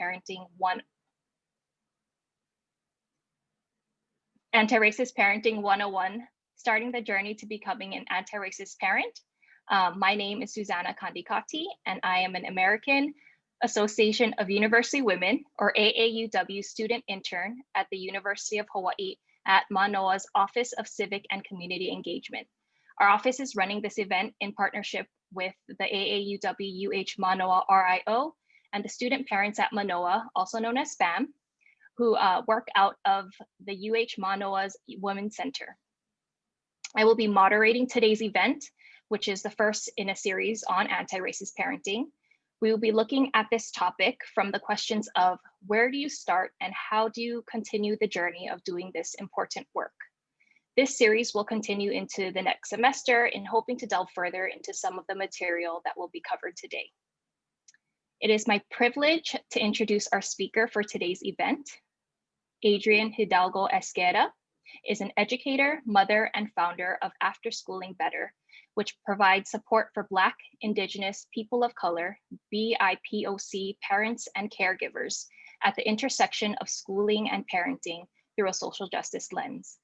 Parenting 101, starting the journey to becoming an anti-racist parent. My name is Susanna Kandikati, and I am an American Association of University Women, or AAUW student intern at the University of Hawaii at Mānoa's Office of Civic and Community Engagement. Our office is running this event in partnership with the aauw.uhmanoa RIO and the student parents at Mānoa, also known as SPAM, who work out of the Mānoa's Women's Center. I will be moderating today's event, which is the first in a series on anti-racist parenting. We will be looking at this topic from the questions of where do you start and how do you continue the journey of doing this important work? This series will continue into the next semester in hoping to delve further into some of the material that will be covered today. It is my privilege to introduce our speaker for today's event. Adrienne Esguerra is an educator, mother, and founder of After Schooling Better, which provides support for Black, Indigenous, people of color, BIPOC parents and caregivers at the intersection of schooling and parenting through a social justice lens.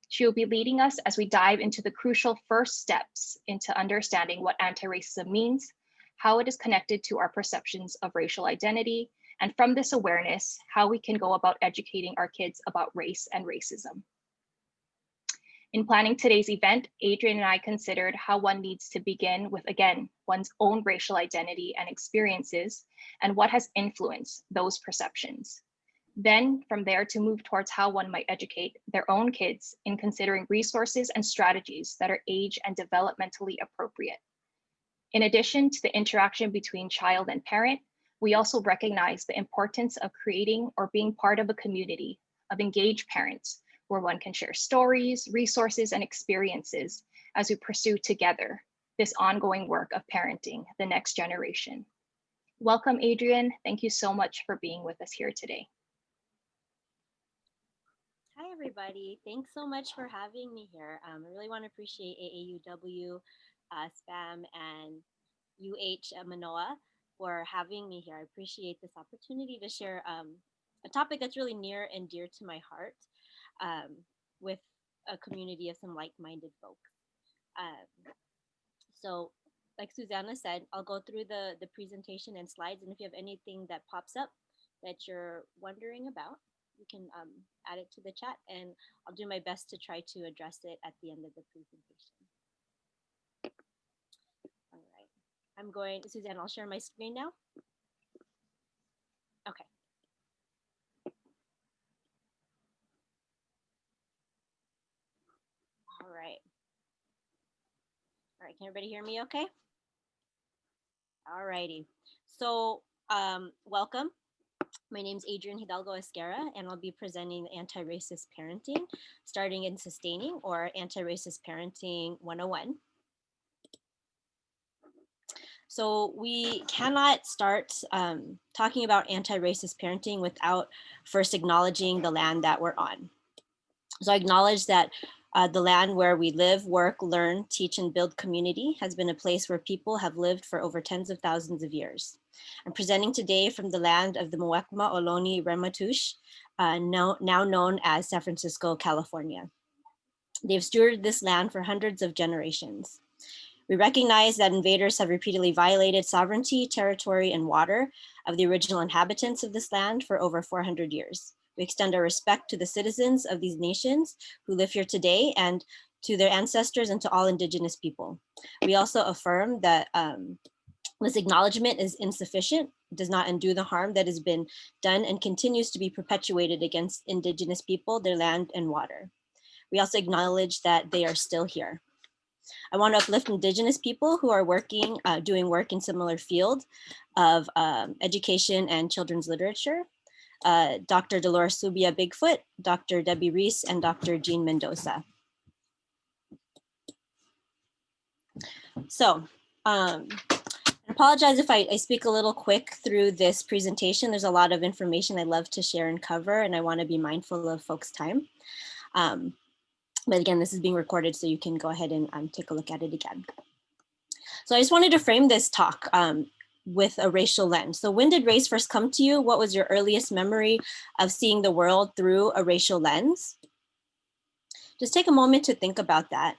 She will be leading us as we dive into the crucial first steps into understanding what anti-racism means, how it is connected to our perceptions of racial identity, and from this awareness, how we can go about educating our kids about race and racism. In planning today's event, Adrienne and I considered how one needs to begin with, again, one's own racial identity and experiences, and what has influenced those perceptions. Then from there to move towards how one might educate their own kids in considering resources and strategies that are age and developmentally appropriate. In addition to the interaction between child and parent, we also recognize the importance of creating or being part of a community of engaged parents where one can share stories, resources, and experiences as we pursue together this ongoing work of parenting the next generation. Welcome, Adrienne. Thank you so much for being with us here today. Hi, everybody. Thanks so much for having me here. I really want to appreciate AAUW, SPAM, and Manoa for having me here. I appreciate this opportunity to share a topic that's really near and dear to my heart with a community of some like-minded folks. So like Susanna said, I'll go through the presentation and slides, and if you have anything that pops up that you're wondering about, you can add it to the chat, and I'll do my best to try to address it at the end of the presentation. All right, Susanna, I'll share my screen now. Okay. All right. All right, can everybody hear me okay? All righty. So welcome. My name is Adrienne Esguerra, and I'll be presenting Anti-Racist Parenting, Starting and Sustaining, or Anti-Racist Parenting 101. So we cannot start talking about anti-racist parenting without first acknowledging the land that we're on. So I acknowledge that the land where we live, work, learn, teach, and build community has been a place where people have lived for over tens of thousands of years. I'm presenting today from the land of the Muwekma Ohlone Ramaytush, now known as San Francisco, California. They've stewarded this land for hundreds of generations. We recognize that invaders have repeatedly violated sovereignty, territory, and water of the original inhabitants of this land for over 400 years. We extend our respect to the citizens of these nations who live here today and to their ancestors and to all Indigenous people. We also affirm that this acknowledgement is insufficient, does not undo the harm that has been done and continues to be perpetuated against Indigenous people, their land and water. We also acknowledge that they are still here. I want to uplift Indigenous people who are doing work in similar field of education and children's literature. Dr. Dolores Subia Bigfoot, Dr. Debbie Reese, and Dr. Jean Mendoza. So, I apologize if I speak a little quick through this presentation. There's a lot of information I love to share and cover, and I want to be mindful of folks' time. But again, this is being recorded, so you can go ahead and take a look at it again. So I just wanted to frame this talk with a racial lens. So when did race first come to you? What was your earliest memory of seeing the world through a racial lens? Just take a moment to think about that.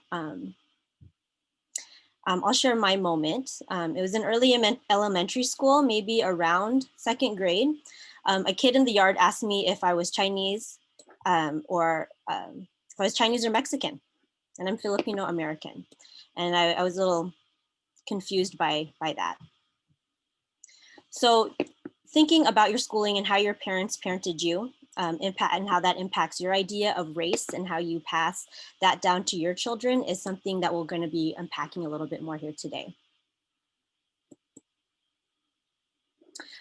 I'll share my moment. It was in early elementary school, maybe around second grade. A kid in the yard asked me if I was Chinese or if I was Chinese or Mexican, and I'm Filipino American. And I was a little confused by that. So thinking about your schooling and how your parents parented you, impact and how that impacts your idea of race and how you pass that down to your children is something that we're going to be unpacking a little bit more here today.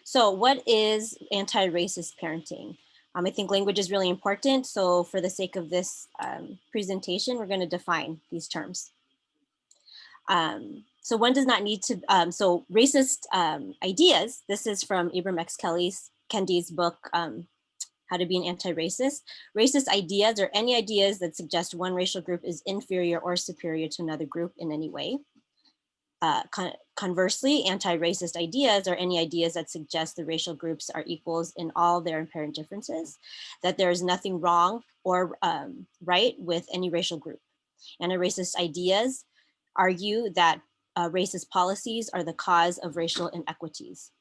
So what is anti-racist parenting? I think language is really important. So for the sake of this presentation, we're going to define these terms. So one does not need to, so racist ideas, this is from Ibram X. Kendi's book, How to Be an Anti-Racist. Racist ideas are any ideas that suggest one racial group is inferior or superior to another group in any way. Conversely, anti-racist ideas are any ideas that suggest the racial groups are equals in all their apparent differences, that there is nothing wrong or right with any racial group. Anti-racist ideas argue that racist policies are the cause of racial inequities.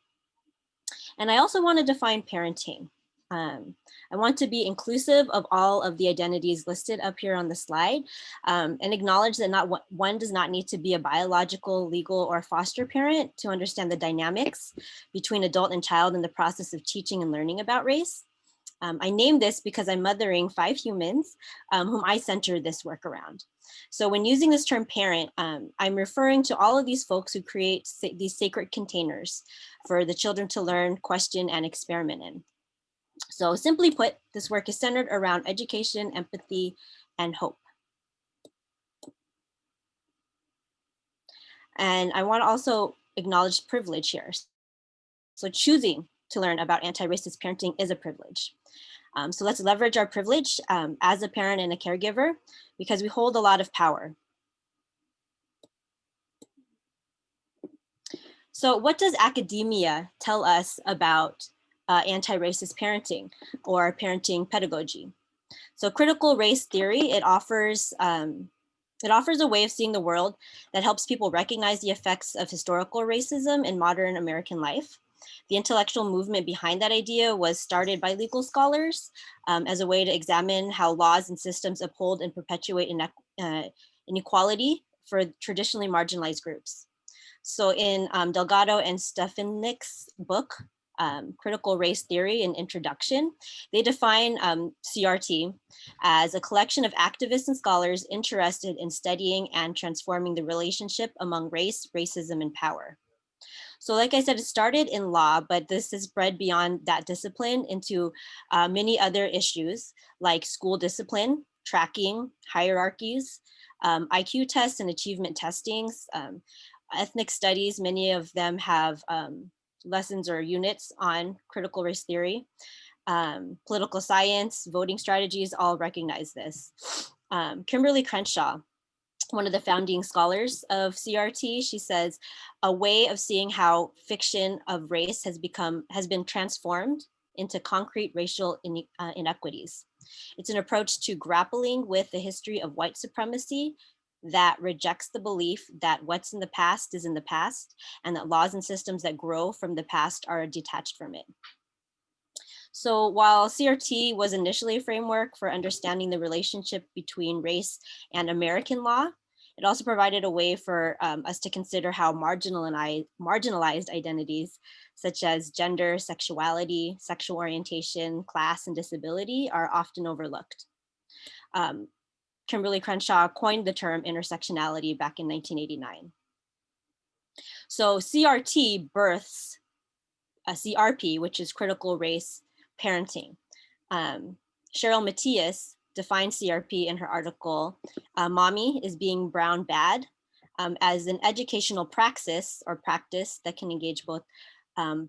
And I also want to define parenting. I want to be inclusive of all of the identities listed up here on the slide and acknowledge that one does not need to be a biological, legal, or foster parent to understand the dynamics between adult and child in the process of teaching and learning about race. I named this because I'm mothering 5 humans whom I center this work around. So when using this term parent, I'm referring to all of these folks who create these sacred containers for the children to learn, question, and experiment in. So simply put, this work is centered around education, empathy, and hope. And I want to also acknowledge privilege here. So choosing to learn about anti-racist parenting is a privilege. So let's leverage our privilege as a parent and a caregiver because we hold a lot of power. So what does academia tell us about anti-racist parenting or parenting pedagogy? So critical race theory, it offers a way of seeing the world that helps people recognize the effects of historical racism in modern American life. The intellectual movement behind that idea was started by legal scholars as a way to examine how laws and systems uphold and perpetuate inequality for traditionally marginalized groups. So in Delgado and Stefanik's book, Critical Race Theory and Introduction, they define CRT as a collection of activists and scholars interested in studying and transforming the relationship among race, racism, and power. So like I said, it started in law, but this has spread beyond that discipline into many other issues like school discipline, tracking, hierarchies, IQ tests and achievement testings, ethnic studies. Many of them have lessons or units on critical race theory. Political science, voting strategies, all recognize this. Kimberly Crenshaw, one of the founding scholars of CRT, she says, a way of seeing how fiction of race has been transformed into concrete racial inequities. It's an approach to grappling with the history of white supremacy that rejects the belief that what's in the past is in the past and that laws and systems that grow from the past are detached from it. So while CRT was initially a framework for understanding the relationship between race and American law, it also provided a way for us to consider how marginalized identities such as gender, sexuality, sexual orientation, class, and disability are often overlooked. Kimberly Crenshaw coined the term intersectionality back in 1989. So CRT births a CRP, which is critical race parenting. Cheryl Matias defined CRP in her article, Mommy is Being Brown Bad, as an educational praxis or practice that can engage both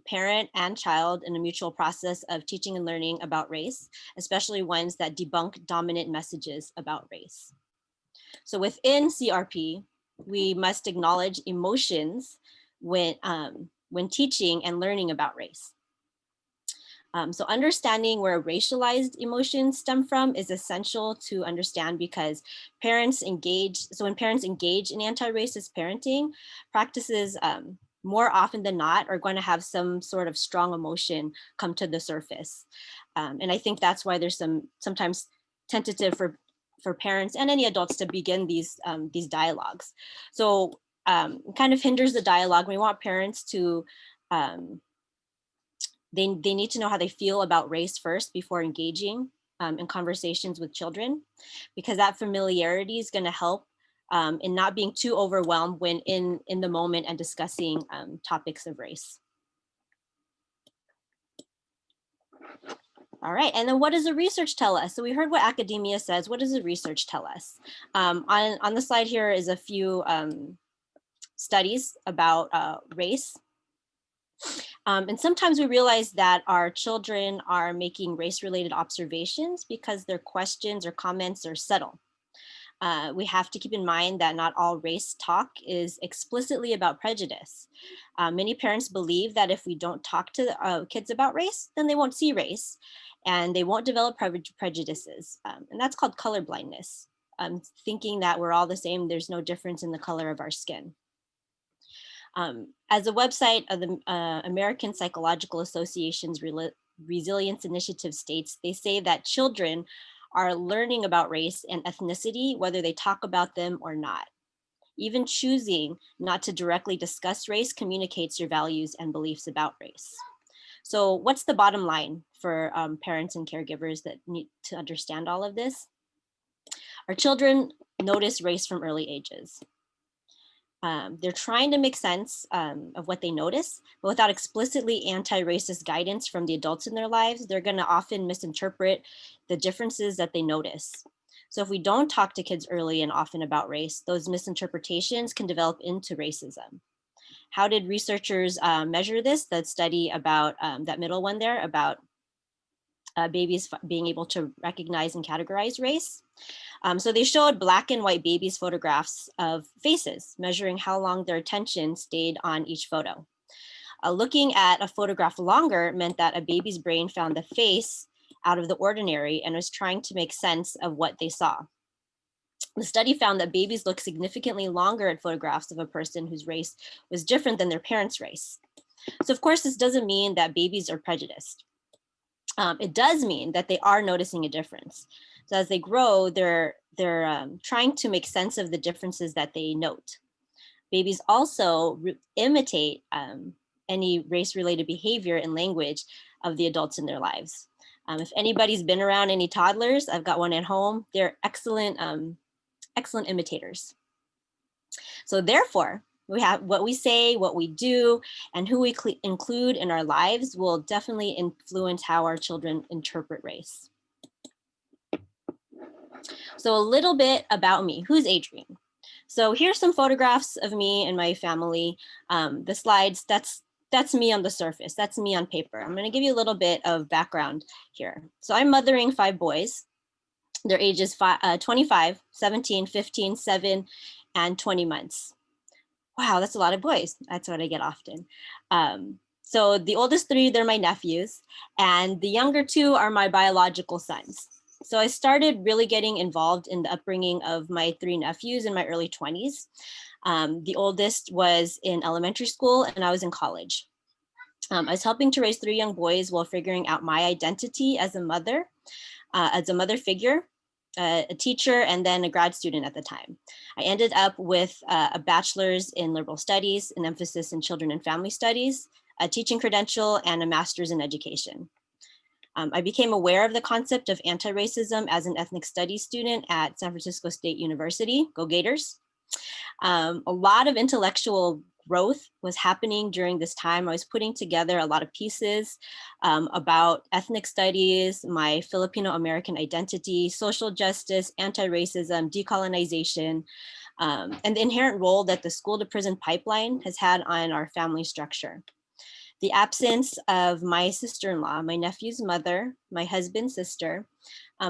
parent and child in a mutual process of teaching and learning about race, especially ones that debunk dominant messages about race. So within CRP, we must acknowledge emotions when when teaching and learning about race. So understanding where racialized emotions stem from is essential to understand, because when parents engage in anti-racist parenting practices, more often than not are going to have some sort of strong emotion come to the surface. And I think that's why there's sometimes tentative for parents and any adults to begin these dialogues. So kind of hinders the dialogue. We want parents to they need to know how they feel about race first before engaging in conversations with children, because that familiarity is going to help in not being too overwhelmed when in the moment and discussing topics of race. All right, and then what does the research tell us? So we heard what academia says. What does the research tell us? On the slide here is a few studies about race. And sometimes we realize that our children are making race-related observations because their questions or comments are subtle. We have to keep in mind that not all race talk is explicitly about prejudice. Many parents believe that if we don't talk to kids about race, then they won't see race and they won't develop prejudices. And that's called color blindness. Thinking that we're all the same, there's no difference in the color of our skin. As a website of the American Psychological Association's Resilience Initiative states, they say that children are learning about race and ethnicity, whether they talk about them or not. Even choosing not to directly discuss race communicates your values and beliefs about race. So what's the bottom line for parents and caregivers that need to understand all of this? Our children notice race from early ages. They're trying to make sense of what they notice, but without explicitly anti-racist guidance from the adults in their lives, they're going to often misinterpret the differences that they notice. So if we don't talk to kids early and often about race, those misinterpretations can develop into racism. How did researchers measure this? That study about that middle one there about babies being able to recognize and categorize race. So they showed Black and white babies' photographs of faces, measuring how long their attention stayed on each photo. Looking at a photograph longer meant that a baby's brain found the face out of the ordinary and was trying to make sense of what they saw. The study found that babies look significantly longer at photographs of a person whose race was different than their parents' race. So of course, this doesn't mean that babies are prejudiced. It does mean that they are noticing a difference. So as they grow, they're trying to make sense of the differences that they note. Babies also imitate any race-related behavior and language of the adults in their lives. If anybody's been around any toddlers, I've got one at home, they're excellent, excellent imitators. So therefore, we have what we say, what we do, and who we include in our lives will definitely influence how our children interpret race. So a little bit about me. Who's Adrienne? So here's some photographs of me and my family. The slides, that's me on the surface. That's me on paper. I'm gonna give you a little bit of background here. So I'm mothering 5 boys. Their ages 25, 17, 15, 7, and 20 months. Wow, that's a lot of boys. That's what I get often. So the oldest 3, they're my nephews, and the younger 2 are my biological sons. So I started really getting involved in the upbringing of my 3 nephews in my early 20s. The oldest was in elementary school and I was in college. I was helping to raise 3 young boys while figuring out my identity as a mother figure, a teacher, and then a grad student at the time. I ended up with a bachelor's in liberal studies, an emphasis in children and family studies, a teaching credential, and a master's in education. I became aware of the concept of anti-racism as an ethnic studies student at San Francisco State University, go Gators. A lot of intellectual growth was happening during this time. I was putting together a lot of pieces about ethnic studies, my Filipino American identity, social justice, anti-racism, decolonization, and the inherent role that the school to prison pipeline has had on our family structure. The absence of my sister-in-law, my nephew's mother, my husband's sister,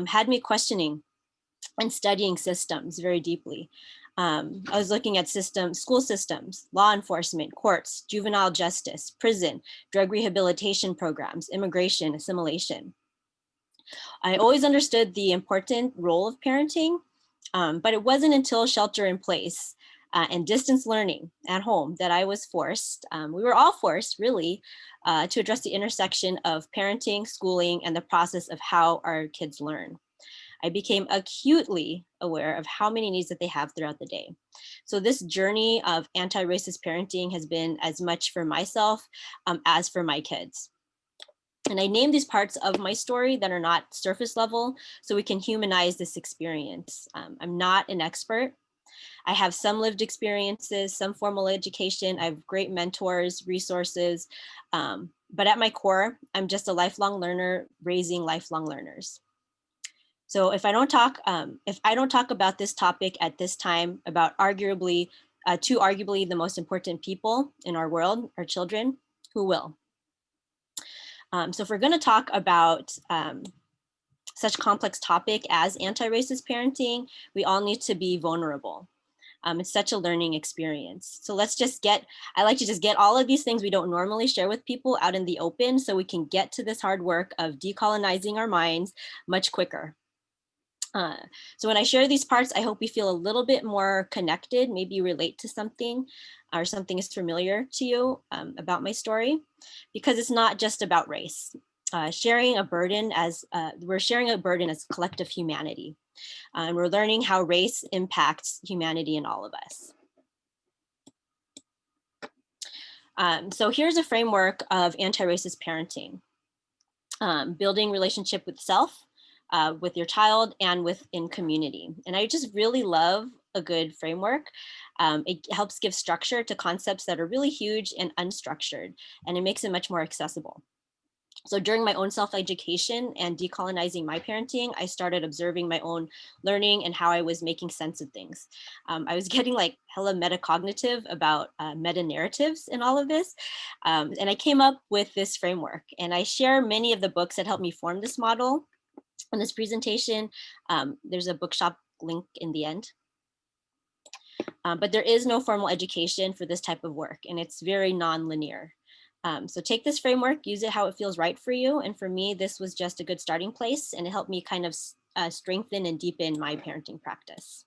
had me questioning and studying systems very deeply. I was looking at school systems, law enforcement, courts, juvenile justice, prison, drug rehabilitation programs, immigration, assimilation. I always understood the important role of parenting, but it wasn't until shelter in place and distance learning at home that I was forced, we were all forced really, to address the intersection of parenting, schooling, and the process of how our kids learn. I became acutely aware of how many needs that they have throughout the day. So this journey of anti-racist parenting has been as much for myself as for my kids. And I named these parts of my story that are not surface level so we can humanize this experience. I'm not an expert. I have some lived experiences, some formal education. I have great mentors, resources. But at my core, I'm just a lifelong learner raising lifelong learners. So if I don't talk about this topic at this time about two arguably the most important people in our world, our children, who will? So if we're going to talk about such complex topic as anti-racist parenting, we all need to be vulnerable. It's such a learning experience. So I like to just get all of these things we don't normally share with people out in the open so we can get to this hard work of decolonizing our minds much quicker. So when I share these parts, I hope you feel a little bit more connected, maybe relate to something or something is familiar to you about my story, because it's not just about race. We're sharing a burden as collective humanity. And we're learning how race impacts humanity in all of us. So here's a framework of anti-racist parenting. Building relationship with self, with your child, and within community. And I just really love a good framework. It helps give structure to concepts that are really huge and unstructured, and it makes it much more accessible. So during my own self-education and decolonizing my parenting, I started observing my own learning and how I was making sense of things. I was getting like hella metacognitive about meta-narratives in all of this. And I came up with this framework, and I share many of the books that helped me form this model. In this presentation, there's a bookshop link in the end. But there is no formal education for this type of work, and it's very non-linear. So take this framework, use it how it feels right for you. And for me, this was just a good starting place, and it helped me kind of strengthen and deepen my parenting practice.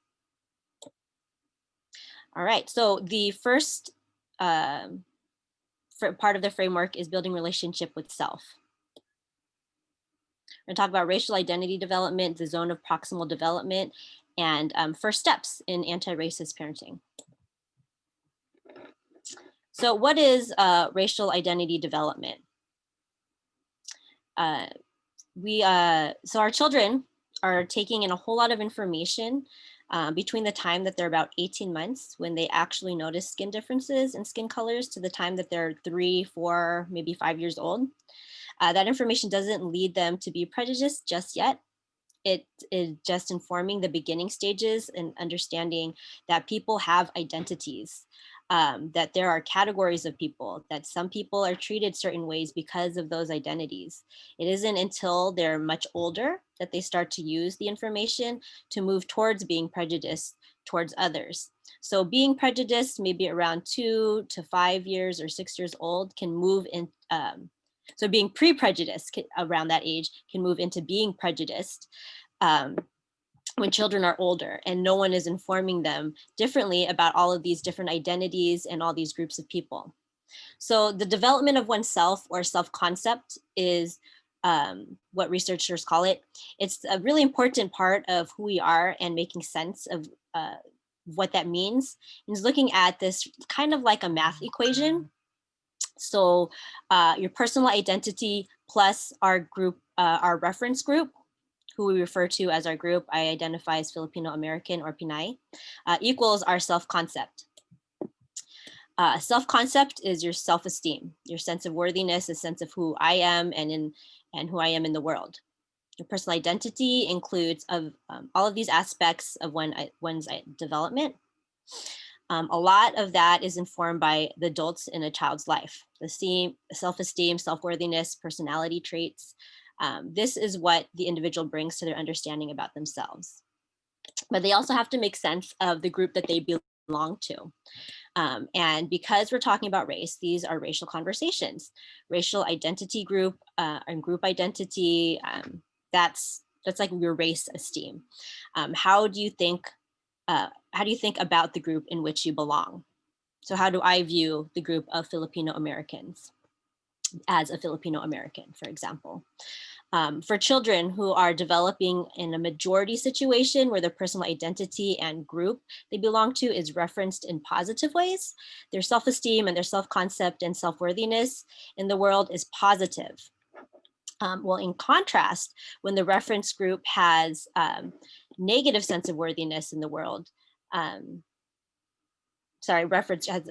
All right, so the first part of the framework is building relationship with self. We're gonna talk about racial identity development, the zone of proximal development, and first steps in anti-racist parenting. So what is racial identity development? So our children are taking in a whole lot of information between the time that they're about 18 months, when they actually notice skin differences and skin colors, to the time that they're 3, 4, maybe 5 years old. That information doesn't lead them to be prejudiced just yet. It is just informing the beginning stages and understanding that people have identities, that there are categories of people, that some people are treated certain ways because of those identities. It isn't until they're much older that they start to use the information to move towards being prejudiced towards others. So being prejudiced maybe around 2 to 5 years or 6 years old can move in. So being pre-prejudiced around that age can move into being prejudiced when children are older and no one is informing them differently about all of these different identities and all these groups of people. So the development of oneself, or self-concept, is what researchers call it. It's a really important part of who we are and making sense of what that means. It's looking at this kind of like a math equation. So your personal identity plus our group, our reference group, who we refer to as our group, I identify as Filipino American or Pinay, equals our self-concept. Self-concept is your self-esteem, your sense of worthiness, a sense of who I am and who I am in the world. Your personal identity includes all of these aspects of one's development. A lot of that is informed by the adults in a child's life: the self-esteem, self-worthiness, personality traits. This is what the individual brings to their understanding about themselves. but they also have to make sense of the group that they belong to. And because we're talking about race, these are racial conversations. Racial identity group and group identity, that's like your race esteem. How do you think about the group in which you belong? So how do I view the group of Filipino Americans as a Filipino American, for example? For children who are developing in a majority situation where their personal identity and group they belong to is referenced in positive ways, their self-esteem and their self-concept and self-worthiness in the world is positive. Well, in contrast, when the reference group has negative sense of worthiness in the world, reference has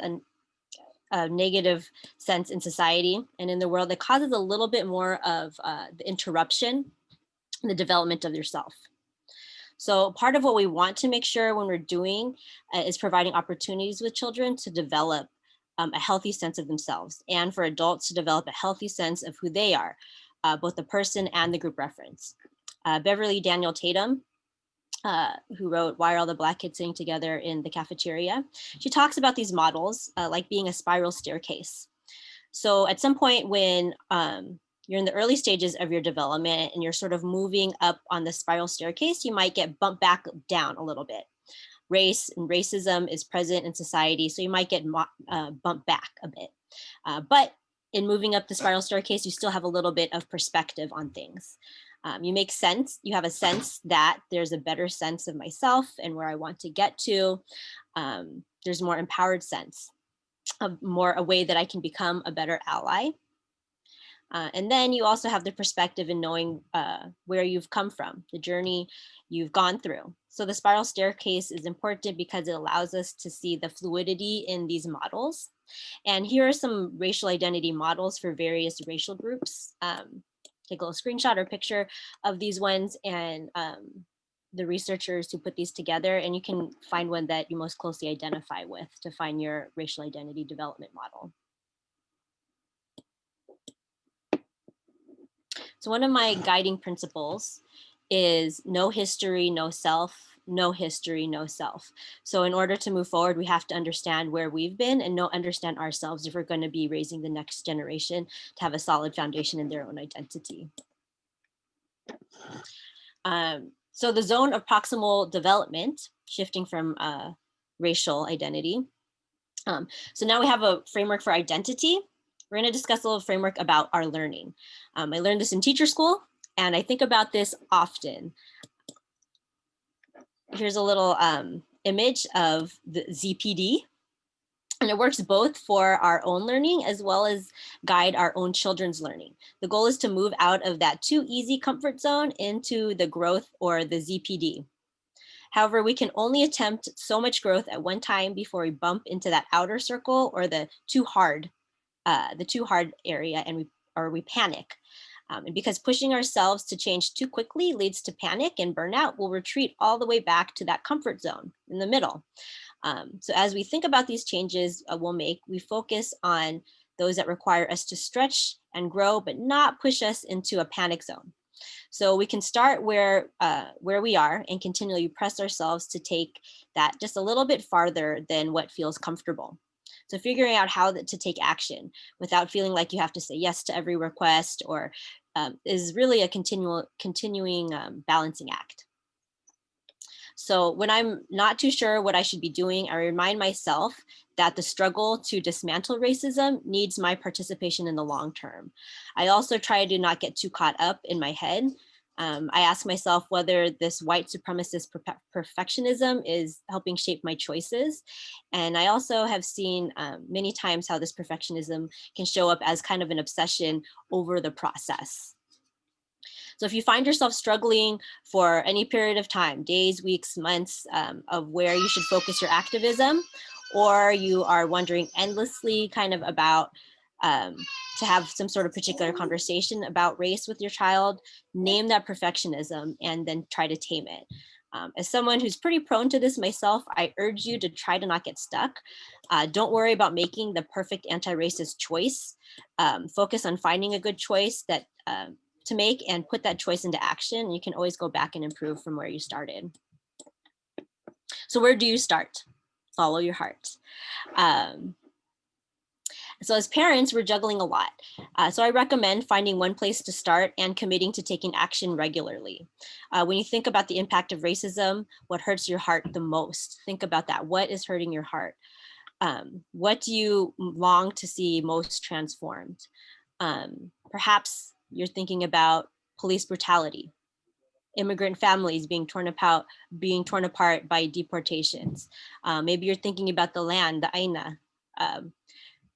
a negative sense in society and in the world that causes a little bit more of the interruption in the development of yourself. So part of what we want to make sure when we're doing is providing opportunities with children to develop a healthy sense of themselves, and for adults to develop a healthy sense of who they are, both the person and the group reference. Beverly Daniel Tatum, who wrote Why Are All the Black Kids Sitting Together in the Cafeteria? She talks about these models like being a spiral staircase. So at some point when you're in the early stages of your development and you're sort of moving up on the spiral staircase, you might get bumped back down a little bit. Race and racism is present in society, so you might get bumped back a bit. But in moving up the spiral staircase, you still have a little bit of perspective on things. You make sense, you have a sense that there's a better sense of myself and where I want to get to. There's more empowered sense, a way that I can become a better ally. And then you also have the perspective in knowing where you've come from, the journey you've gone through. So the spiral staircase is important because it allows us to see the fluidity in these models. And here are some racial identity models for various racial groups. Take a little screenshot or picture of these ones and the researchers who put these together, and you can find one that you most closely identify with to find your racial identity development model. So one of my guiding principles is no history, no self, no history, no self. So in order to move forward, we have to understand where we've been and understand ourselves if we're going to be raising the next generation to have a solid foundation in their own identity. So the zone of proximal development, shifting from racial identity. So now we have a framework for identity. We're going to discuss a little framework about our learning. I learned this in teacher school, and I think about this often. Here's a little image of the ZPD, and it works both for our own learning as well as guide our own children's learning. The goal is to move out of that too easy comfort zone into the growth or the ZPD. However, we can only attempt so much growth at one time before we bump into that outer circle or the too hard area, and we panic. And because pushing ourselves to change too quickly leads to panic and burnout, we'll retreat all the way back to that comfort zone in the middle. So as we think about these changes we'll make, we focus on those that require us to stretch and grow, but not push us into a panic zone. So we can start where we are and continually press ourselves to take that just a little bit farther than what feels comfortable. So figuring out how to take action without feeling like you have to say yes to every request or is really a continuing balancing act. So when I'm not too sure what I should be doing, I remind myself that the struggle to dismantle racism needs my participation in the long term. I also try to not get too caught up in my head. I ask myself whether this white supremacist perfectionism is helping shape my choices. And I also have seen many times how this perfectionism can show up as kind of an obsession over the process. So if you find yourself struggling for any period of time, days, weeks, months, of where you should focus your activism, or you are wondering endlessly kind of about to have some sort of particular conversation about race with your child, name that perfectionism and then try to tame it. As someone who's pretty prone to this myself, I urge you to try to not get stuck. Don't worry about making the perfect anti-racist choice. Focus on finding a good choice that to make and put that choice into action. You can always go back and improve from where you started. So where do you start? Follow your heart. So as parents, we're juggling a lot. So I recommend finding one place to start and committing to taking action regularly. When you think about the impact of racism, what hurts your heart the most? Think about that. What is hurting your heart? What do you long to see most transformed? Perhaps you're thinking about police brutality, immigrant families being torn apart by deportations. Maybe you're thinking about the land, the aina.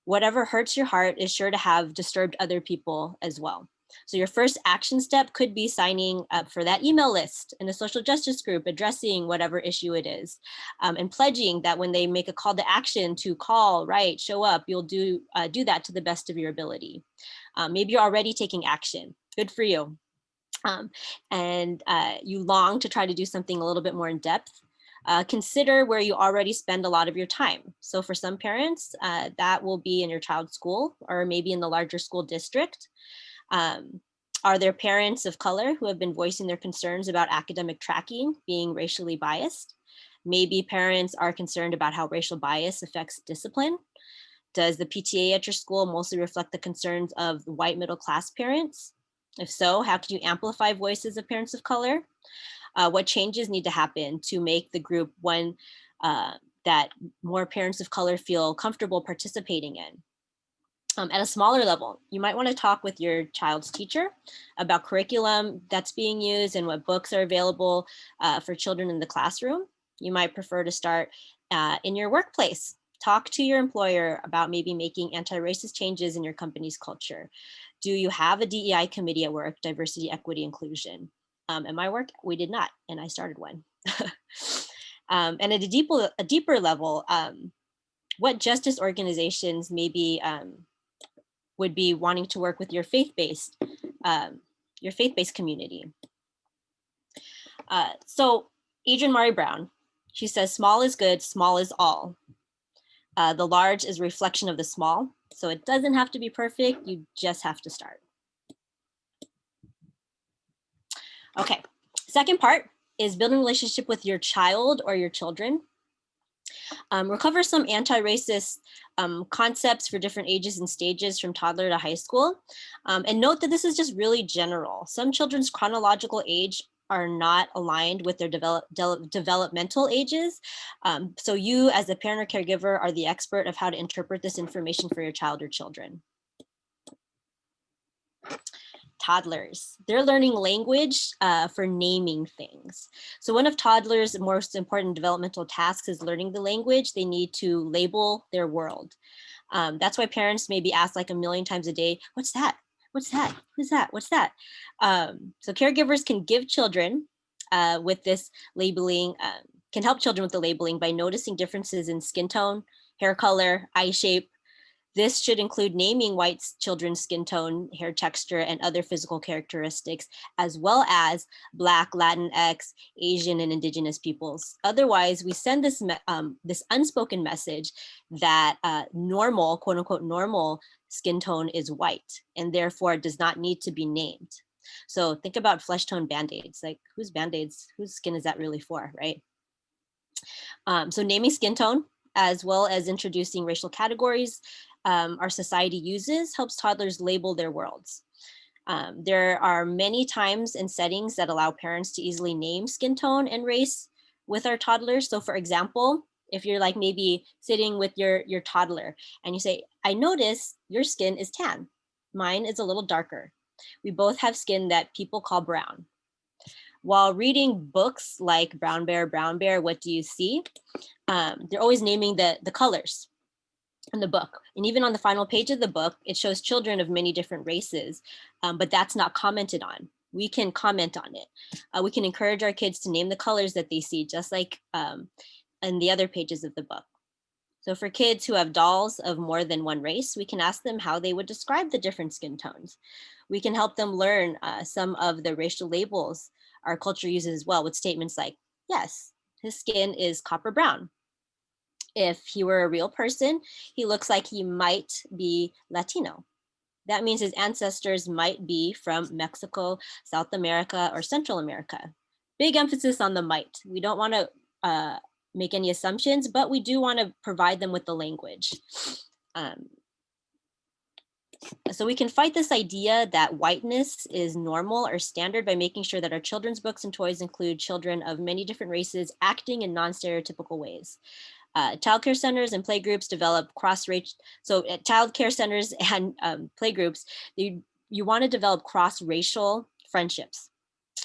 Whatever hurts your heart is sure to have disturbed other people as well. So your first action step could be signing up for that email list in a social justice group addressing whatever issue it is, and pledging that when they make a call to action to call, write, show up, you'll do that to the best of your ability. Maybe you're already taking action. Good for you. And you long to try to do something a little bit more in depth. Consider where you already spend a lot of your time. So for some parents, that will be in your child's school or maybe in the larger school district. Are there parents of color who have been voicing their concerns about academic tracking being racially biased? Maybe parents are concerned about how racial bias affects discipline. Does the PTA at your school mostly reflect the concerns of white middle class parents? If so, how can you amplify voices of parents of color? What changes need to happen to make the group one that more parents of color feel comfortable participating in? At a smaller level, you might want to talk with your child's teacher about curriculum that's being used and what books are available for children in the classroom. You might prefer to start in your workplace. Talk to your employer about maybe making anti-racist changes in your company's culture. Do you have a DEI committee at work, diversity, equity, inclusion? At my work, we did not, and I started one. And at a deeper level, what justice organizations maybe would be wanting to work with your faith-based community? So Adrienne Mari Brown, she says, small is good, small is all. The large is a reflection of the small. So it doesn't have to be perfect, you just have to start. Okay, second part is building a relationship with your child or your children. We'll cover some anti-racist concepts for different ages and stages from toddler to high school. And note that this is just really general. Some children's chronological age are not aligned with their developmental ages. So you as a parent or caregiver are the expert of how to interpret this information for your child or children. Toddlers, they're learning language for naming things. So one of toddlers' most important developmental tasks is learning the language. They need to label their world. That's why parents may be asked like a million times a day, what's that? What's that? Who's that? What's that? So caregivers can give children with this labeling, can help children with the labeling by noticing differences in skin tone, hair color, eye shape. This should include naming white children's skin tone, hair texture, and other physical characteristics, as well as Black, Latinx, Asian, and Indigenous peoples. Otherwise, we send this, this unspoken message that normal, quote unquote, normal skin tone is white, and therefore does not need to be named. So think about flesh tone Band-Aids, like whose Band-Aids, whose skin is that really for, right? So naming skin tone, as well as introducing racial categories our society uses, helps toddlers label their worlds. There are many times and settings that allow parents to easily name skin tone and race with our toddlers. So for example, if you're like maybe sitting with your toddler and you say, I notice your skin is tan. Mine is a little darker. We both have skin that people call brown. While reading books like Brown Bear, What Do You See? They're always naming the colors in the book. And even on the final page of the book, it shows children of many different races, but that's not commented on. We can comment on it. We can encourage our kids to name the colors that they see, just like in the other pages of the book. So for kids who have dolls of more than one race, we can ask them how they would describe the different skin tones. We can help them learn some of the racial labels our culture uses as well, with statements like, yes, his skin is copper brown. If he were a real person, he looks like he might be Latino. That means his ancestors might be from Mexico, South America, or Central America. Big emphasis on the might. We don't want to make any assumptions, but we do want to provide them with the language. So we can fight this idea that whiteness is normal or standard by making sure that our children's books and toys include children of many different races acting in non-stereotypical ways. Childcare centers and playgroups develop cross-racial, so at childcare centers and playgroups, you want to develop cross-racial friendships.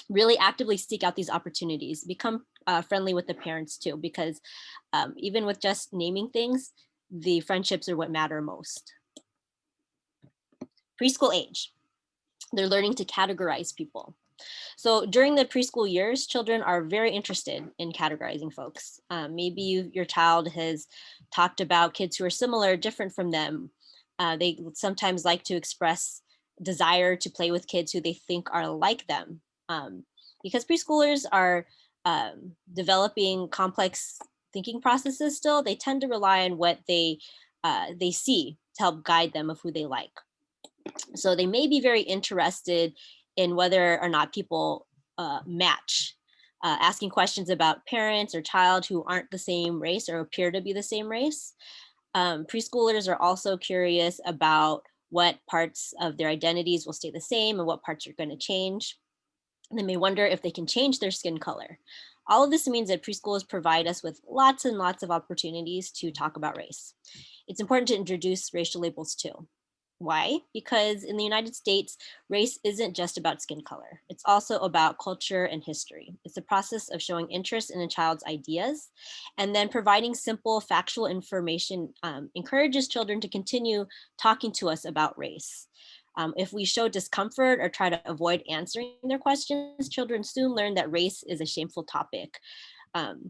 Really actively seek out these opportunities, become friendly with the parents too, because even with just naming things, the friendships are what matter most. Preschool age, they're learning to categorize people. So during the preschool years, children are very interested in categorizing folks. Maybe your child has talked about kids who are similar, different from them. They sometimes like to express desire to play with kids who they think are like them. Because preschoolers are developing complex thinking processes still, they tend to rely on what they see to help guide them of who they like. So they may be very interested in whether or not people match, asking questions about parents or child who aren't the same race or appear to be the same race. Preschoolers are also curious about what parts of their identities will stay the same and what parts are going to change. They may wonder if they can change their skin color. All of this means that preschoolers provide us with lots and lots of opportunities to talk about race. It's important to introduce racial labels too. Why? Because in the United States, race isn't just about skin color. It's also about culture and history. It's the process of showing interest in a child's ideas, and then providing simple factual information encourages children to continue talking to us about race. If we show discomfort or try to avoid answering their questions, children soon learn that race is a shameful topic.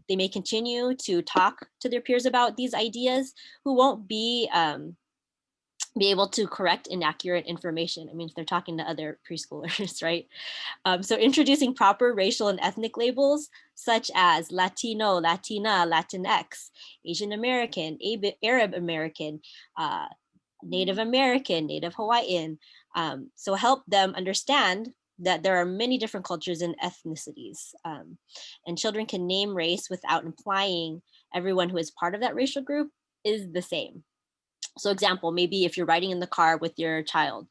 They may continue to talk to their peers about these ideas who won't be able to correct inaccurate information. I mean, if they're talking to other preschoolers, right? So introducing proper racial and ethnic labels, such as Latino, Latina, Latinx, Asian American, Arab American, Native American, Native Hawaiian. So help them understand that there are many different cultures and ethnicities. And children can name race without implying everyone who is part of that racial group is the same. So example, maybe if you're riding in the car with your child,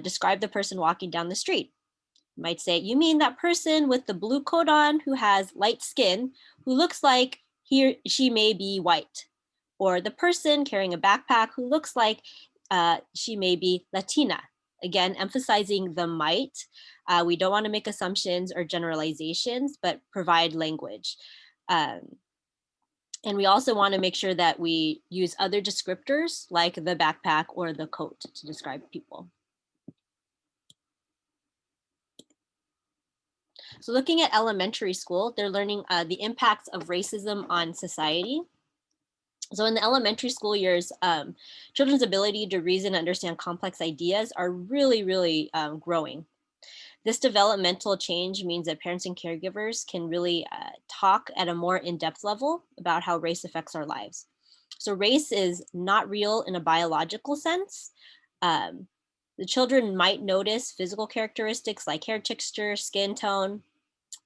describe the person walking down the street. You might say, you mean that person with the blue coat on who has light skin, who looks like she may be white, or the person carrying a backpack who looks like she may be Latina. Again, emphasizing the might. We don't want to make assumptions or generalizations, but provide language. And we also want to make sure that we use other descriptors like the backpack or the coat to describe people. So looking at elementary school, they're learning the impacts of racism on society. So in the elementary school years, children's ability to reason and understand complex ideas are really growing. This developmental change means that parents and caregivers can really talk at a more in-depth level about how race affects our lives. So race is not real in a biological sense. The children might notice physical characteristics like hair texture, skin tone.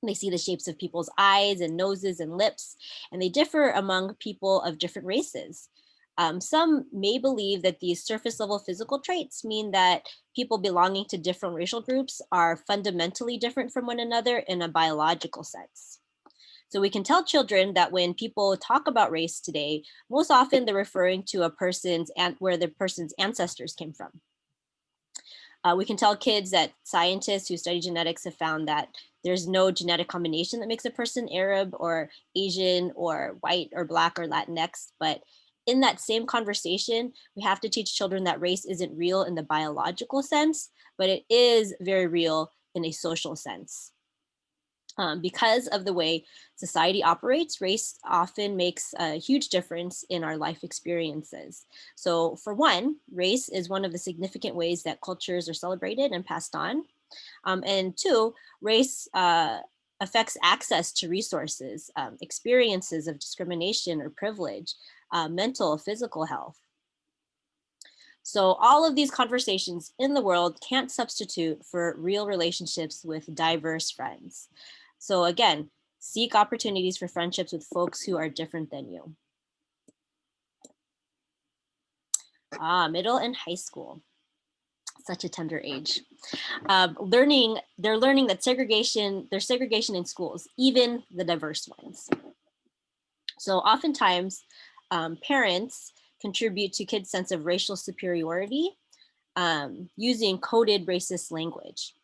They see the shapes of people's eyes and noses and lips, and they differ among people of different races. Some may believe that these surface level physical traits mean that people belonging to different racial groups are fundamentally different from one another in a biological sense. So we can tell children that when people talk about race today, most often they're referring to a person's and where the person's ancestors came from. We can tell kids that scientists who study genetics have found that there's no genetic combination that makes a person Arab or Asian or white or Black or Latinx, but in that same conversation, we have to teach children that race isn't real in the biological sense, but it is very real in a social sense. Because of the way society operates, race often makes a huge difference in our life experiences. So for one, race is one of the significant ways that cultures are celebrated and passed on. And two, race affects access to resources, experiences of discrimination or privilege, mental, physical health. So all of these conversations in the world can't substitute for real relationships with diverse friends. So again, Seek opportunities for friendships with folks who are different than you. Middle and high school. Such a tender age. They're learning that there's segregation in schools, even the diverse ones. So oftentimes, parents contribute to kids' sense of racial superiority using coded racist language.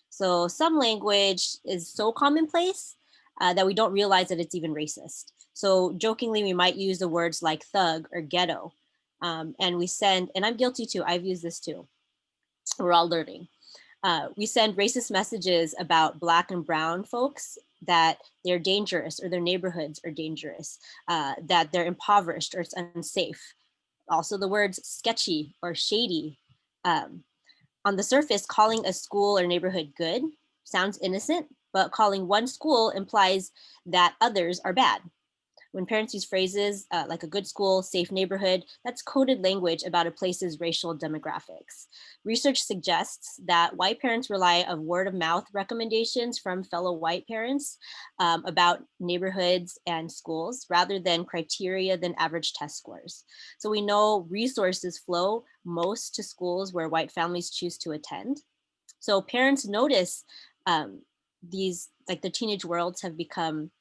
So some language is so commonplace that we don't realize that it's even racist. So jokingly, we might use the words like thug or ghetto. And I'm guilty too, I've used this too. We're all learning. We send racist messages about Black and brown folks that they're dangerous or their neighborhoods are dangerous, that they're impoverished or it's unsafe. Also the words sketchy or shady. On the surface, calling a school or neighborhood good sounds innocent, but calling one school implies that others are bad. When parents use phrases like a good school, safe neighborhood, that's coded language about a place's racial demographics. Research suggests that white parents rely on word of mouth recommendations from fellow white parents about neighborhoods and schools rather than criteria than average test scores. So we know resources flow most to schools where white families choose to attend. So parents notice these, like the teenage worlds have become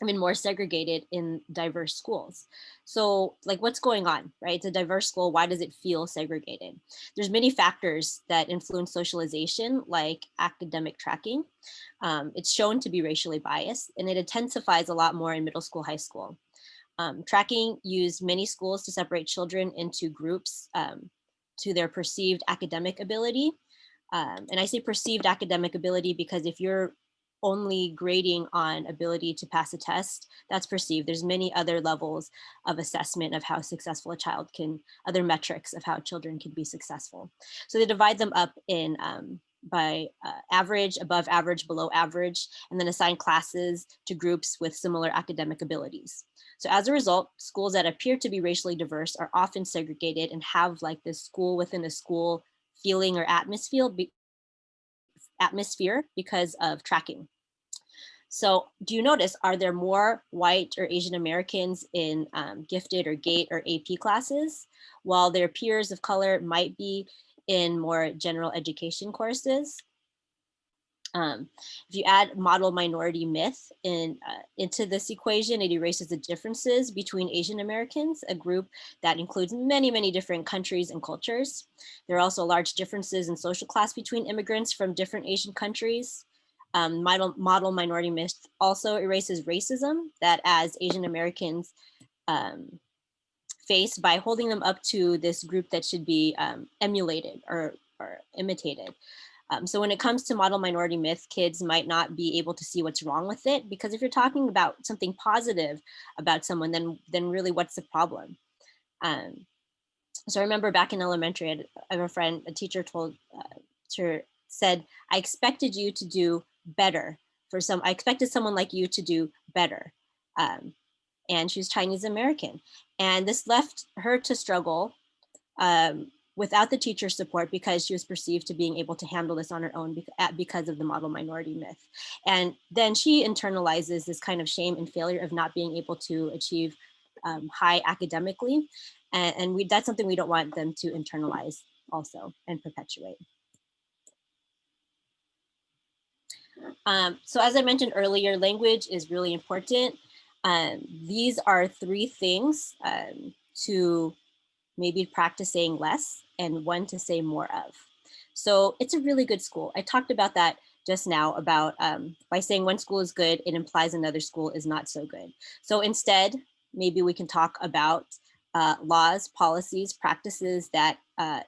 more segregated in diverse schools. So like what's going on, right? It's a diverse school, why does it feel segregated? There's many factors that influence socialization, like academic tracking. It's shown to be racially biased and it intensifies a lot more in middle school, high school. Tracking used many schools to separate children into groups to their perceived academic ability. And I say perceived academic ability because if you're only grading on ability to pass a test, that's perceived. There's many other levels of assessment of how successful a child can, other metrics of how children can be successful. So they divide them up in by average, above average, below average, and then assign classes to groups with similar academic abilities. So as a result, schools that appear to be racially diverse are often segregated and have like this school within a school feeling or atmosphere because of tracking. So do you notice, are there more white or Asian Americans in gifted or GATE or AP classes, while their peers of color might be in more general education courses? If you add model minority myth into this equation, it erases the differences between Asian Americans, a group that includes many, many different countries and cultures. There are also large differences in social class between immigrants from different Asian countries. Model minority myth also erases racism that as Asian Americans face by holding them up to this group that should be emulated or imitated. So when it comes to model minority myth, kids might not be able to see what's wrong with it, because if you're talking about something positive about someone, then really what's the problem? So I remember back in elementary, I have a friend, a teacher said, I expected you to do better I expected someone like you to do better. And she was Chinese American. And this left her to struggle without the teacher's support because she was perceived to being able to handle this on her own because of the model minority myth. And then she internalizes this kind of shame and failure of not being able to achieve high academically. And that's something we don't want them to internalize also and perpetuate. So as I mentioned earlier, language is really important. These are 3 things to maybe practice saying less and 1 to say more of. So it's a really good school. I talked about that just now about by saying one school is good, it implies another school is not so good. So instead, maybe we can talk about laws, policies, practices that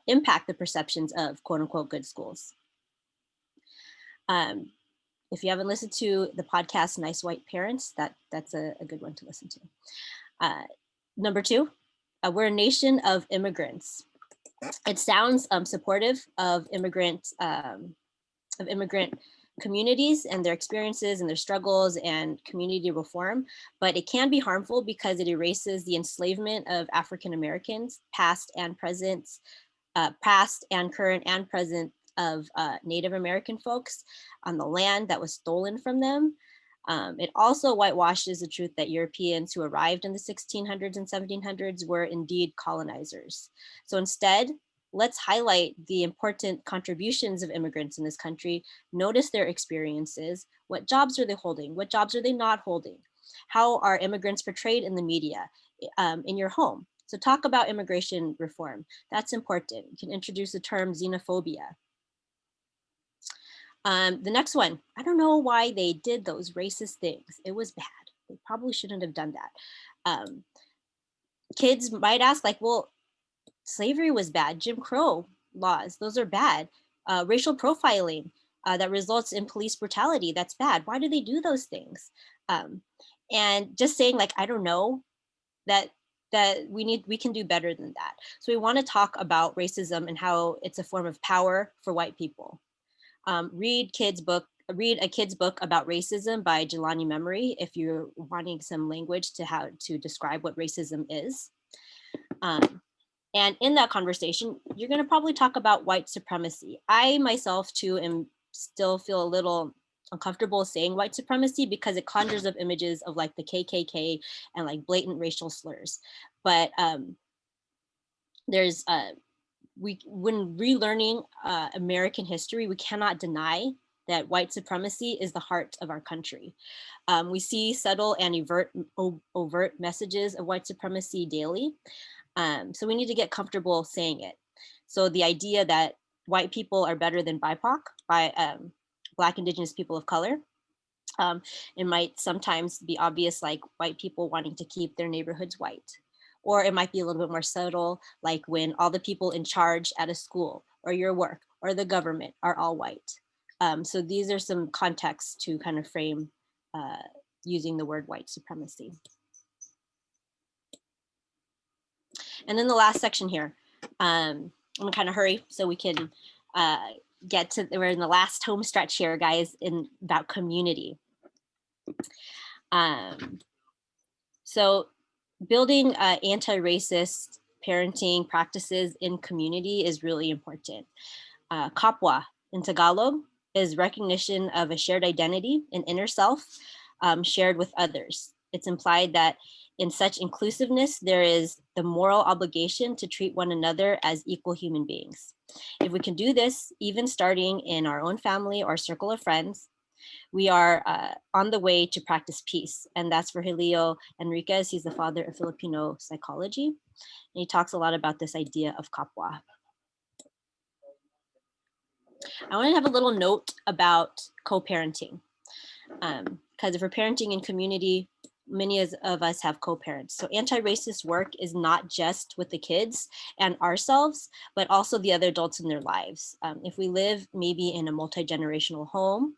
impact the perceptions of quote unquote good schools. If you haven't listened to the podcast, Nice White Parents, that's a good one to listen to. Number 2, we're a nation of immigrants. It sounds supportive of immigrant communities and their experiences and their struggles and community reform, but it can be harmful because it erases the enslavement of African Americans, past and current and present of Native American folks on the land that was stolen from them. It also whitewashes the truth that Europeans who arrived in the 1600s and 1700s were indeed colonizers. So instead, let's highlight the important contributions of immigrants in this country, notice their experiences, what jobs are they holding, what jobs are they not holding, how are immigrants portrayed in the media, in your home. So talk about immigration reform, that's important. You can introduce the term xenophobia. The next one, I don't know why they did those racist things. It was bad. They probably shouldn't have done that. Kids might ask like, well, slavery was bad. Jim Crow laws, those are bad. Racial profiling that results in police brutality, that's bad. Why do they do those things? And just saying like, I don't know, that we can do better than that. So we want to talk about racism and how it's a form of power for white people. Read a kid's book about racism by Jelani Memory if you're wanting some language to how to describe what racism is. And in that conversation, you're going to probably talk about white supremacy. I myself too still feel a little uncomfortable saying white supremacy because it conjures up images of like the KKK and like blatant racial slurs. But there's when relearning American history, we cannot deny that white supremacy is the heart of our country. We see subtle and overt messages of white supremacy daily. So we need to get comfortable saying it. So the idea that white people are better than BIPOC, Black, Indigenous people of color, it might sometimes be obvious, like white people wanting to keep their neighborhoods white. Or it might be a little bit more subtle, like when all the people in charge at a school or your work or the government are all white. So these are some contexts to kind of frame using the word white supremacy. And then the last section here, I'm gonna kind of hurry so we can get to, we're in the last home stretch here, guys, about community. So building anti-racist parenting practices in community is really important. Kapwa in Tagalog is recognition of a shared identity, an inner self shared with others. It's implied that in such inclusiveness, there is the moral obligation to treat one another as equal human beings. If we can do this, even starting in our own family or circle of friends, we are on the way to practice peace. And that's for Helio Enriquez. He's the father of Filipino psychology. And he talks a lot about this idea of kapwa. I want to have a little note about co-parenting. Because if we're parenting in community, many of us have co-parents. So anti-racist work is not just with the kids and ourselves, but also the other adults in their lives. If we live maybe in a multi-generational home,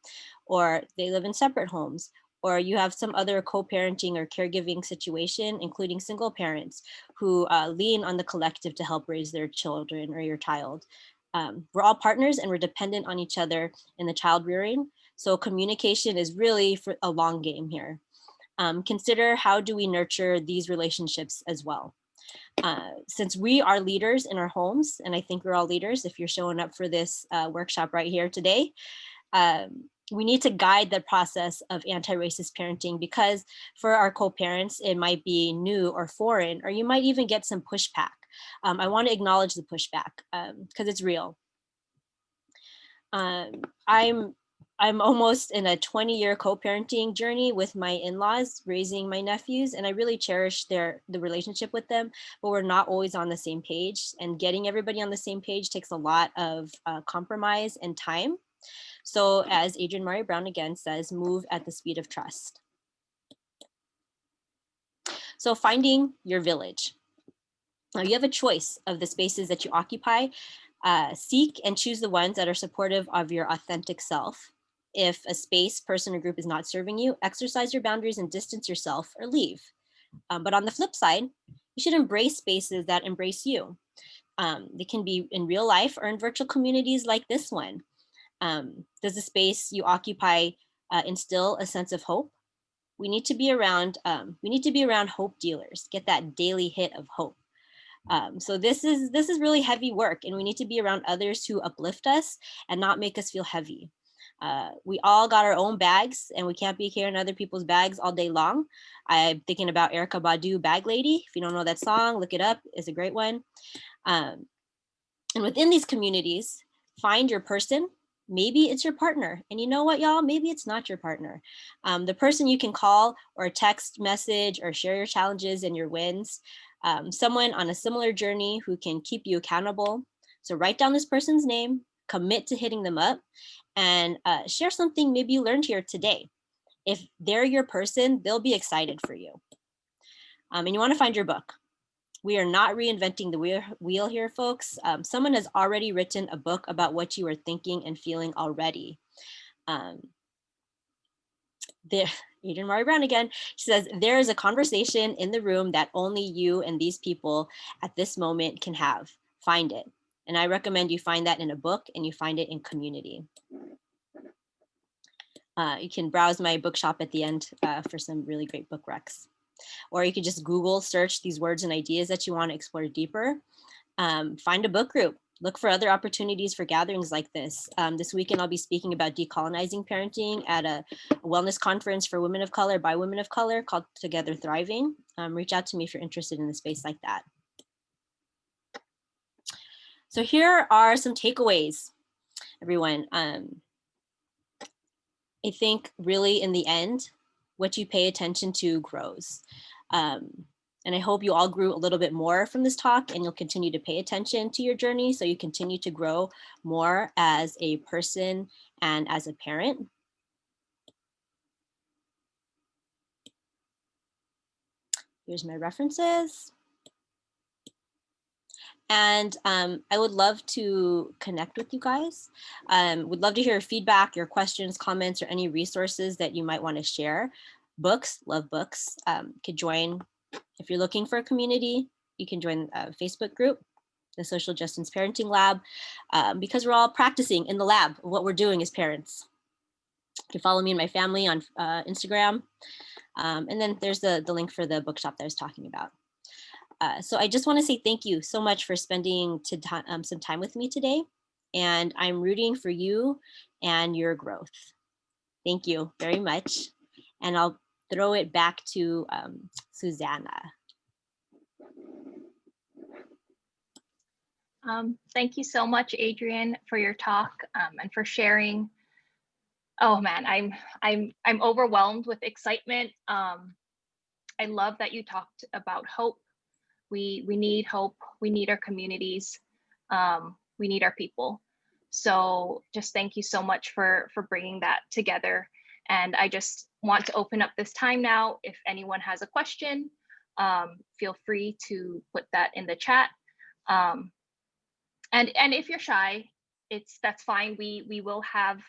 or they live in separate homes, or you have some other co-parenting or caregiving situation, including single parents who lean on the collective to help raise their children or your child. We're all partners and we're dependent on each other in the child rearing. So communication is really for a long game here. Consider how do we nurture these relationships as well. Since we are leaders in our homes, and I think we're all leaders if you're showing up for this workshop right here today, we need to guide the process of anti-racist parenting, because for our co-parents, it might be new or foreign, or you might even get some pushback. I want to acknowledge the pushback because it's real. I'm almost in a 20-year co-parenting journey with my in-laws raising my nephews, and I really cherish the relationship with them, but we're not always on the same page, and getting everybody on the same page takes a lot of compromise and time. So as Adrienne Murray Brown again says, move at the speed of trust. So finding your village. Now you have a choice of the spaces that you occupy. Seek and choose the ones that are supportive of your authentic self. If a space, person, or group is not serving you, exercise your boundaries and distance yourself or leave. But on the flip side, you should embrace spaces that embrace you. They can be in real life or in virtual communities like this one. Does the space you occupy instill a sense of hope? We need to be around hope dealers, get that daily hit of hope. So this is really heavy work, and we need to be around others who uplift us and not make us feel heavy. We all got our own bags, and we can't be carrying other people's bags all day long. I'm thinking about Erykah Badu, Bag Lady. If you don't know that song, look it up. It's a great one. And within these communities, find your person. Maybe it's your partner. And you know what, y'all? Maybe it's not your partner. The person you can call or text message or share your challenges and your wins. Someone on a similar journey who can keep you accountable. So write down this person's name, commit to hitting them up, and share something maybe you learned here today. If they're your person, they'll be excited for you. And you want to find your book. We are not reinventing the wheel here, folks. Someone has already written a book about what you are thinking and feeling already. Adrienne Mari Brown again, she says, there is a conversation in the room that only you and these people at this moment can have. Find it. And I recommend you find that in a book and you find it in community. You can browse my bookshop at the end for some really great book recs. Or you could just Google search these words and ideas that you want to explore deeper. Find a book group. Look for other opportunities for gatherings like this. This weekend, I'll be speaking about decolonizing parenting at a wellness conference for women of color by women of color called Together Thriving. Reach out to me if you're interested in a space like that. So here are some takeaways, everyone. I think really in the end, what you pay attention to grows. And I hope you all grew a little bit more from this talk, and you'll continue to pay attention to your journey so you continue to grow more as a person and as a parent. Here's my references. And I would love to connect with you guys. Would love to hear feedback, your questions, comments, or any resources that you might want to share. Books, love books. Could join, if you're looking for a community, you can join a Facebook group, the Social Justice Parenting Lab, because we're all practicing in the lab of what we're doing as parents. You can follow me and my family on Instagram. And then there's the link for the bookshop that I was talking about. So I just want to say thank you so much for spending some time with me today. And I'm rooting for you and your growth. Thank you very much. And I'll throw it back to Susanna. Thank you so much, Adrienne, for your talk and for sharing. Oh man, I'm overwhelmed with excitement. I love that you talked about hope. We need hope. We need our communities. We need our people. So just thank you so much for bringing that together. And I just want to open up this time now. If anyone has a question, feel free to put that in the chat. And if you're shy, that's fine. We will have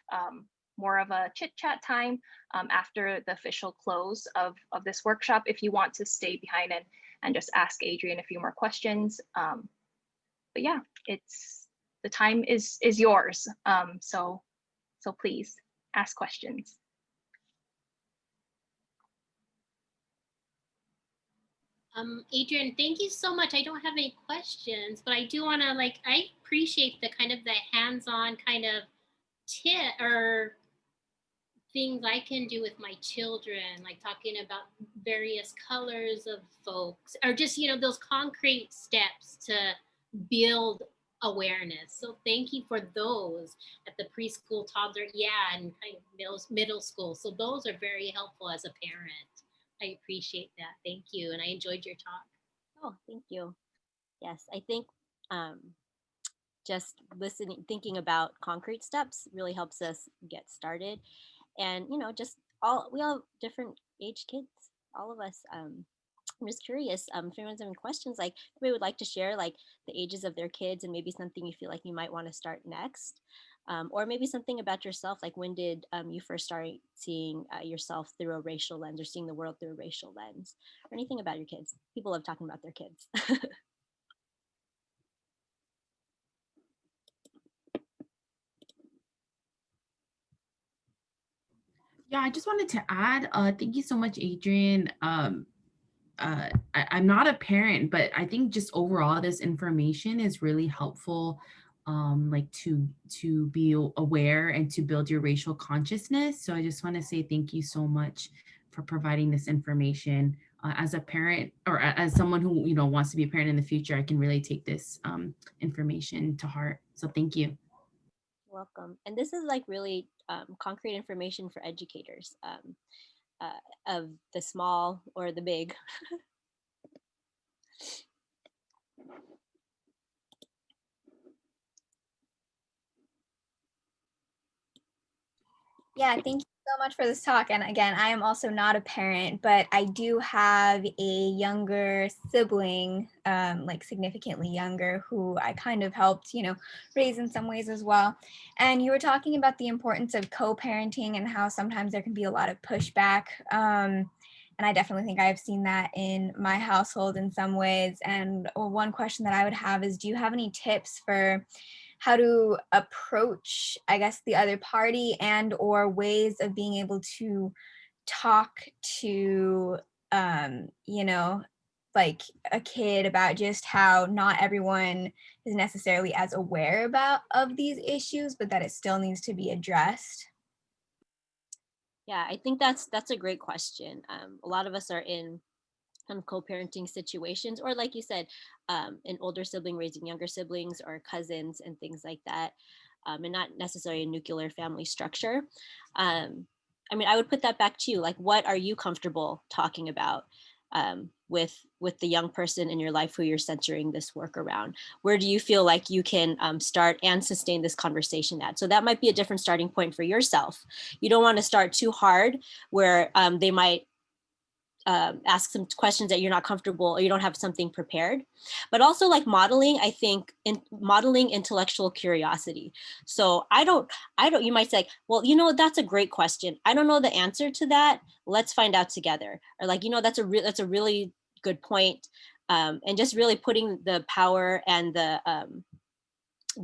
more of a chit chat time after the official close of this workshop. If you want to stay behind and just ask Adrienne a few more questions. But yeah, the time is yours. So please ask questions. Adrienne, thank you so much. I don't have any questions, but I do want to I appreciate the kind of the hands-on kind of tip or things I can do with my children, like talking about various colors of folks, or just, those concrete steps to build awareness. So thank you for those at the preschool, toddler, and kind of middle school. So those are very helpful as a parent. I appreciate that. Thank you. And I enjoyed your talk. Oh, thank you. Yes, I think just listening, thinking about concrete steps really helps us get started. And, we all have different age kids, all of us. I'm just curious if anyone's having questions, like we would like to share like the ages of their kids and maybe something you feel like you might want to start next. Or maybe something about yourself, like when did you first start seeing yourself through a racial lens or seeing the world through a racial lens, or anything about your kids. People love talking about their kids. Yeah, I just wanted to add, thank you so much, Adrienne. I'm not a parent, but I think just overall this information is really helpful like to be aware and to build your racial consciousness. So I just want to say thank you so much for providing this information. As a parent, or as someone who wants to be a parent in the future, I can really take this information to heart. So thank you. Welcome. And this is like really concrete information for educators of the small or the big. Yeah, thank you so much for this talk. And again, I am also not a parent, but I do have a younger sibling, like significantly younger, who I kind of helped, raise in some ways as well. And you were talking about the importance of co-parenting and how sometimes there can be a lot of pushback. And I definitely think I've seen that in my household in some ways. And one question that I would have is, do you have any tips for how to approach, I guess, the other party, and or ways of being able to talk to, like a kid about just how not everyone is necessarily as aware of these issues, but that it still needs to be addressed? Yeah, I think that's a great question. A lot of us are in kind of co-parenting situations, or like you said, an older sibling raising younger siblings or cousins and things like that, and not necessarily a nuclear family structure. I mean, I would put that back to you. Like, what are you comfortable talking about with the young person in your life who you're centering this work around? Where do you feel like you can start and sustain this conversation at? So that might be a different starting point for yourself. You don't want to start too hard where they might ask some questions that you're not comfortable or you don't have something prepared, but also like modeling, I think, in modeling intellectual curiosity. So I don't, you might say, well, that's a great question. I don't know the answer to that. Let's find out together. Or like, that's a really good point. And just really putting the power and the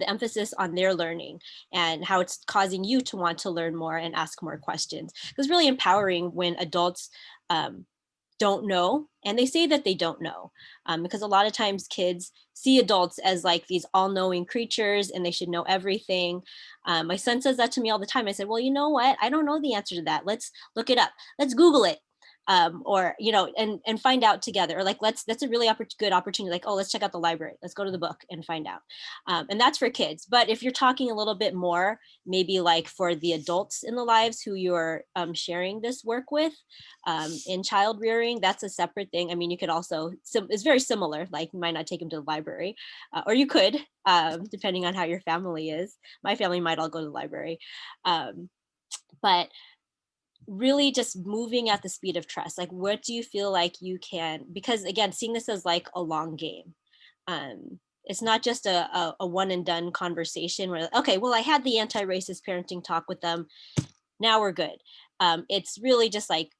emphasis on their learning and how it's causing you to want to learn more and ask more questions. It's really empowering when adults don't know, and they say that they don't know, because a lot of times kids see adults as like these all-knowing creatures and they should know everything. My son says that to me all the time. I said, well, you know what? I don't know the answer to that. Let's look it up. Let's Google it. Or and find out together, or like that's a really good opportunity, like, oh, let's check out the library, let's go to the book and find out. And that's for kids. But if you're talking a little bit more, maybe like for the adults in the lives who you're sharing this work with, in child rearing, that's a separate thing. I mean, you could also, it's very similar, like you might not take them to the library, or you could, depending on how your family is. My family might all go to the library, but really just moving at the speed of trust. Like, what do you feel like you can, because again, seeing this as like a long game. It's not just a one and done conversation where, okay, well, I had the anti-racist parenting talk with them, now we're good. It's really just like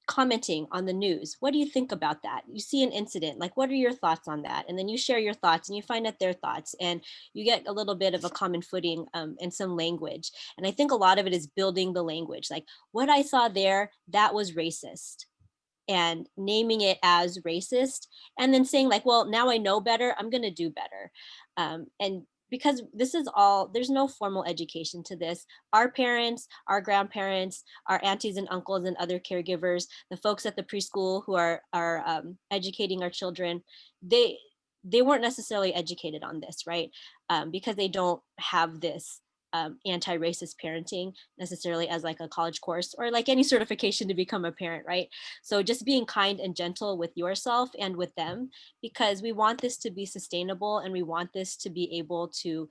commenting on the news. What do you think about that? You see an incident, like, what are your thoughts on that? And then you share your thoughts and you find out their thoughts and you get a little bit of a common footing and some language. And I think a lot of it is building the language. Like, what I saw there, that was racist, and naming it as racist, and then saying like, well, now I know better, I'm going to do better. And because this is all, there's no formal education to this. Our parents, our grandparents, our aunties and uncles and other caregivers, the folks at the preschool who are educating our children, they weren't necessarily educated on this, right? Because they don't have this anti-racist parenting necessarily as like a college course or like any certification to become a parent, right? So just being kind and gentle with yourself and with them, because we want this to be sustainable and we want this to be able to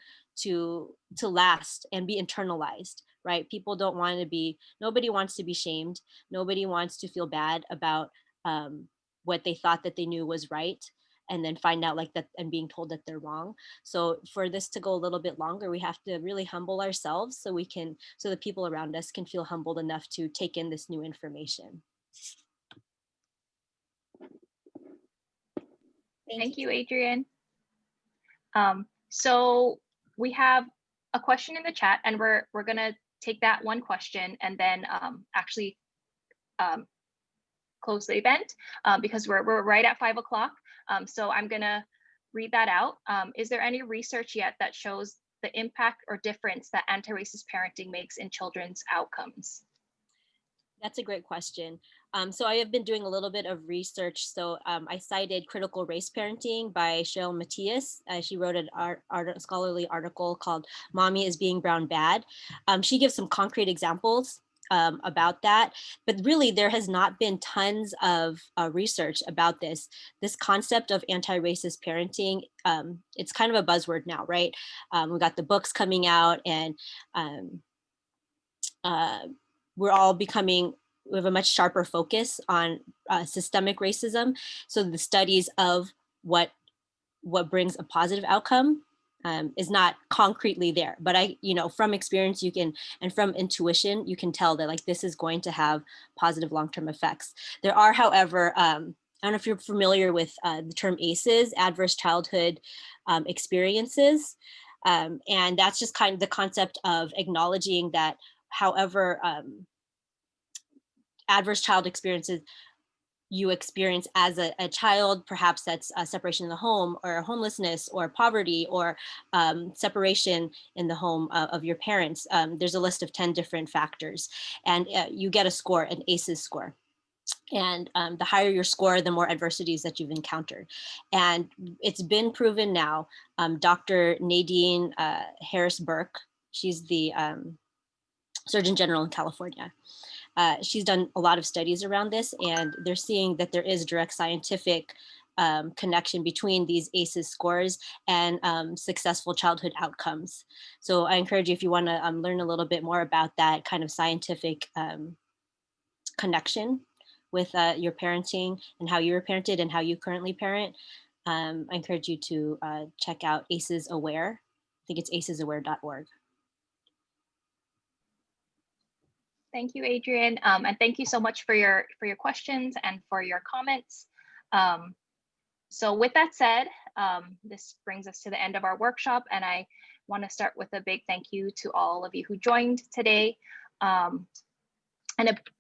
last and be internalized, right? People don't want to be, nobody wants to be shamed. Nobody wants to feel bad about what they thought that they knew was right, and then find out like that and being told that they're wrong. So for this to go a little bit longer, we have to really humble ourselves so the people around us can feel humbled enough to take in this new information. Thank you, Adrienne. So we have a question in the chat, and we're gonna take that one question and then actually close the event because we're right at 5 o'clock. So I'm gonna read that out. Is there any research yet that shows the impact or difference that anti-racist parenting makes in children's outcomes? That's a great question. So I have been doing a little bit of research. So I cited Critical Race Parenting by Cheryl Matthias. She wrote a scholarly article called Mommy is Being Brown Bad. She gives some concrete examples about that, but really there has not been tons of research about this. This concept of anti-racist parenting, it's kind of a buzzword now, right? We got the books coming out, and we're all becoming, we have a much sharper focus on systemic racism. So the studies of what brings a positive outcome is not concretely there, but from experience you can, and from intuition, you can tell that like this is going to have positive long-term effects. There are, however, I don't know if you're familiar with the term ACEs, adverse childhood experiences. And that's just kind of the concept of acknowledging that however adverse child experiences you experience as a child, perhaps that's a separation in the home, or homelessness, or poverty, or separation in the home of your parents. There's a list of 10 different factors, and you get a score, an ACEs score. And the higher your score, the more adversities that you've encountered. And it's been proven now. Dr. Nadine Harris-Burke, she's the Surgeon General in California. She's done a lot of studies around this, and they're seeing that there is direct scientific connection between these ACEs scores and successful childhood outcomes. So I encourage you, if you want to learn a little bit more about that kind of scientific connection with your parenting and how you were parented and how you currently parent, I encourage you to check out ACEs Aware. I think it's acesaware.org. Thank you, Adrienne, and thank you so much for your questions and for your comments. So with that said, this brings us to the end of our workshop, and I want to start with a big thank you to all of you who joined today, and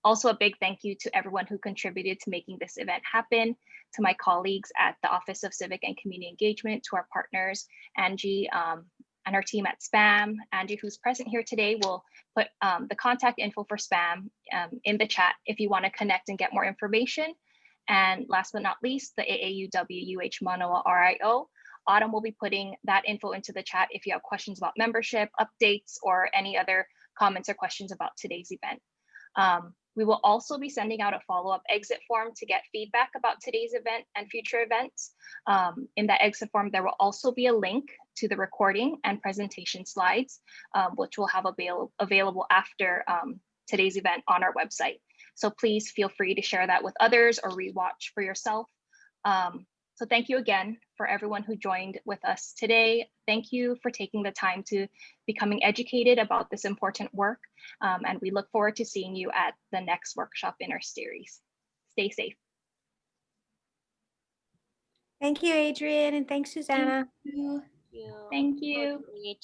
also a big thank you to everyone who contributed to making this event happen, to my colleagues at the Office of Civic and Community Engagement, to our partners, Angie, and our team at SPAM. Angie, who's present here today, will put the contact info for SPAM in the chat if you want to connect and get more information. And last but not least, the aauw.uhmanoa RIO. Autumn will be putting that info into the chat if you have questions about membership, updates, or any other comments or questions about today's event. We will also be sending out a follow-up exit form to get feedback about today's event and future events. In that exit form, there will also be a link to the recording and presentation slides, which we'll have available after today's event on our website. So please feel free to share that with others or rewatch for yourself. So thank you again for everyone who joined with us today. Thank you for taking the time to becoming educated about this important work. And we look forward to seeing you at the next workshop in our series. Stay safe. Thank you, Adrienne, and thanks, Susanna. Thank you. Thank you. Thank you. Thank you.